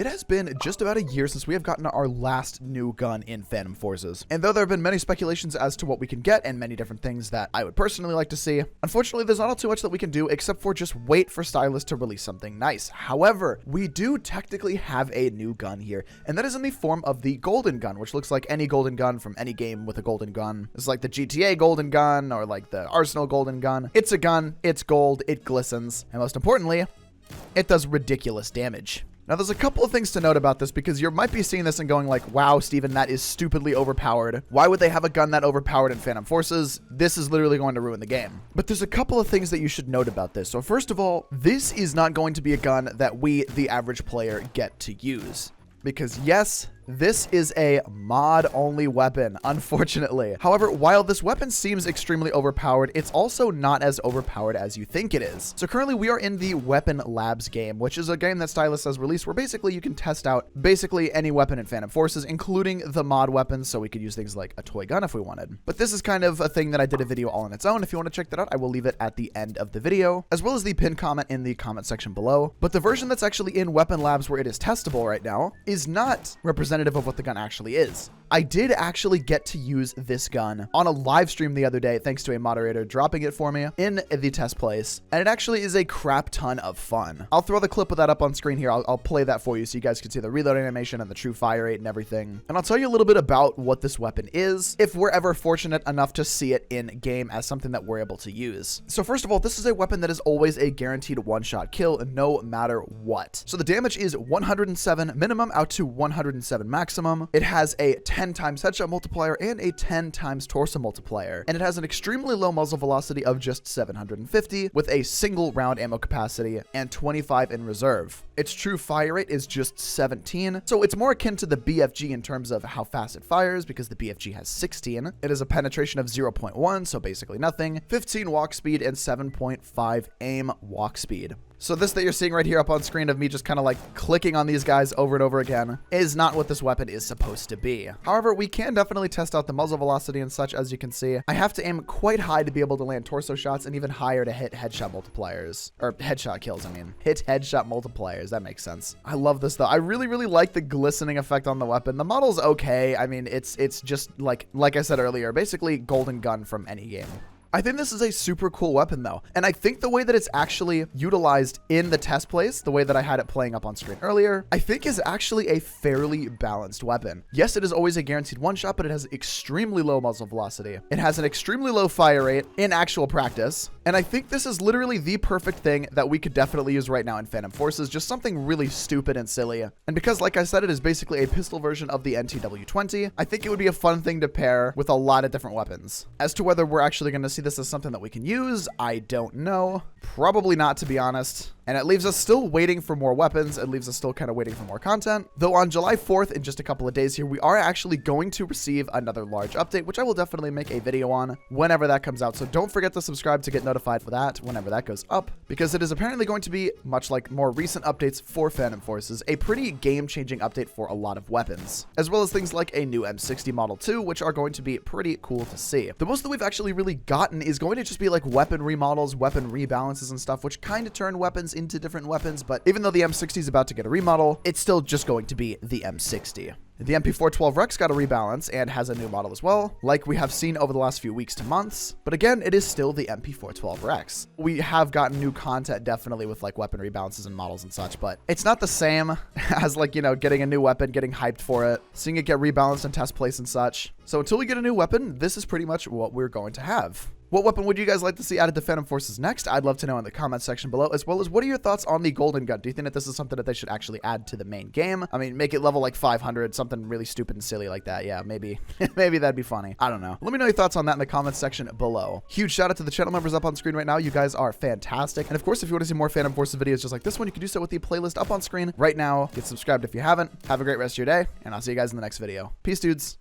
It has been just about a year since we have gotten our last new gun in Phantom Forces. And though there have been many speculations as to what we can get and many different things that I would personally like to see, unfortunately there's not all too much that we can do except for just wait for Stylus to release something nice. However, we do technically have a new gun here, and that is in the form of the golden gun, which looks like any golden gun from any game with a golden gun. It's like the GTA golden gun or like the Arsenal golden gun. It's a gun, it's gold, it glistens, and most importantly, it does ridiculous damage. Now, there's a couple of things to note about this because you might be seeing this and going like, wow, Steven, that is stupidly overpowered. Why would they have a gun that overpowered in Phantom Forces? This is literally going to ruin the game. But there's a couple of things that you should note about this. So first of all, this is not going to be a gun that we, the average player, get to use. Because yes, this is a mod-only weapon, unfortunately. However, while this weapon seems extremely overpowered, it's also not as overpowered as you think it is. So currently we are in the Weapon Labs game, which is a game that Stylus has released where basically you can test out basically any weapon in Phantom Forces, including the mod weapons, so we could use things like a toy gun if we wanted. But this is kind of a thing that I did a video all on its own. If you want to check that out, I will leave it at the end of the video, as well as the pinned comment in the comment section below. But the version that's actually in Weapon Labs where it is testable right now is not representative of what the gun actually is. I did actually get to use this gun on a live stream the other day thanks to a moderator dropping it for me in the test place, and it actually is a crap ton of fun. I'll throw the clip of that up on screen here. I'll play that for you so you guys can see the reload animation and the true fire rate and everything, and I'll tell you a little bit about what this weapon is if we're ever fortunate enough to see it in game as something that we're able to use. So first of all, this is a weapon that is always a guaranteed one-shot kill no matter what. So the damage is 107 minimum out to 107 maximum. It has a 10 times headshot multiplier and a 10 times torso multiplier, and it has an extremely low muzzle velocity of just 750 with a single round ammo capacity and 25 in reserve. Its true fire rate is just 17, so it's more akin to the BFG in terms of how fast it fires because the BFG has 16. It is a penetration of 0.1, so basically nothing, 15 walk speed and 7.5 aim walk speed. So this that you're seeing right here up on screen of me just kind of like clicking on these guys over and over again is not what this weapon is supposed to be. However, we can definitely test out the muzzle velocity and such. As you can see, I have to aim quite high to be able to land torso shots and even higher to hit headshot multipliers, or headshot kills. I mean, hit headshot multipliers. That makes sense. I love this though. I really like the glistening effect on the weapon. The model's okay. I mean, it's just like I said earlier, basically golden gun from any game. I think this is a super cool weapon though, and I think the way that it's actually utilized in the test place, the way that I had it playing up on screen earlier, I think is actually a fairly balanced weapon. Yes, it is always a guaranteed one shot, but it has extremely low muzzle velocity. It has an extremely low fire rate in actual practice, and I think this is literally the perfect thing that we could definitely use right now in Phantom Forces, just something really stupid and silly. And because, like I said, it is basically a pistol version of the NTW-20, I think it would be a fun thing to pair with a lot of different weapons. As to whether we're actually going to see this as something that we can use, I don't know. Probably not, to be honest. And it leaves us still waiting for more weapons. It leaves us still kind of waiting for more content. Though on July 4th, in just a couple of days here, we are actually going to receive another large update, which I will definitely make a video on whenever that comes out. So don't forget to subscribe to get notified for that whenever that goes up, because it is apparently going to be, much like more recent updates for Phantom Forces, a pretty game-changing update for a lot of weapons, as well as things like a new M60 Model 2, which are going to be pretty cool to see. The most that we've actually really gotten is going to just be like weapon remodels, weapon rebalances and stuff, which kind of turn weapons into different weapons. But even though the M60 is about to get a remodel, it's still just going to be the M60. The MP412 Rex got a rebalance and has a new model as well, like we have seen over the last few weeks to months. But again, it is still the MP412 Rex. We have gotten new content definitely with like weapon rebalances and models and such, but it's not the same as like, you know, getting a new weapon, getting hyped for it, seeing it get rebalanced in test place and such. So until we get a new weapon, this is pretty much what we're going to have. What weapon would you guys like to see added to Phantom Forces next? I'd love to know in the comment section below, as well as what are your thoughts on the golden gun? Do you think that this is something that they should actually add to the main game? I mean, make it level like 500, something really stupid and silly like that. Yeah, maybe, maybe that'd be funny. I don't know. Let me know your thoughts on that in the comment section below. Huge shout out to the channel members up on screen right now. You guys are fantastic. And of course, if you want to see more Phantom Forces videos just like this one, you can do so with the playlist up on screen right now. Get subscribed if you haven't. Have a great rest of your day, and I'll see you guys in the next video. Peace, dudes.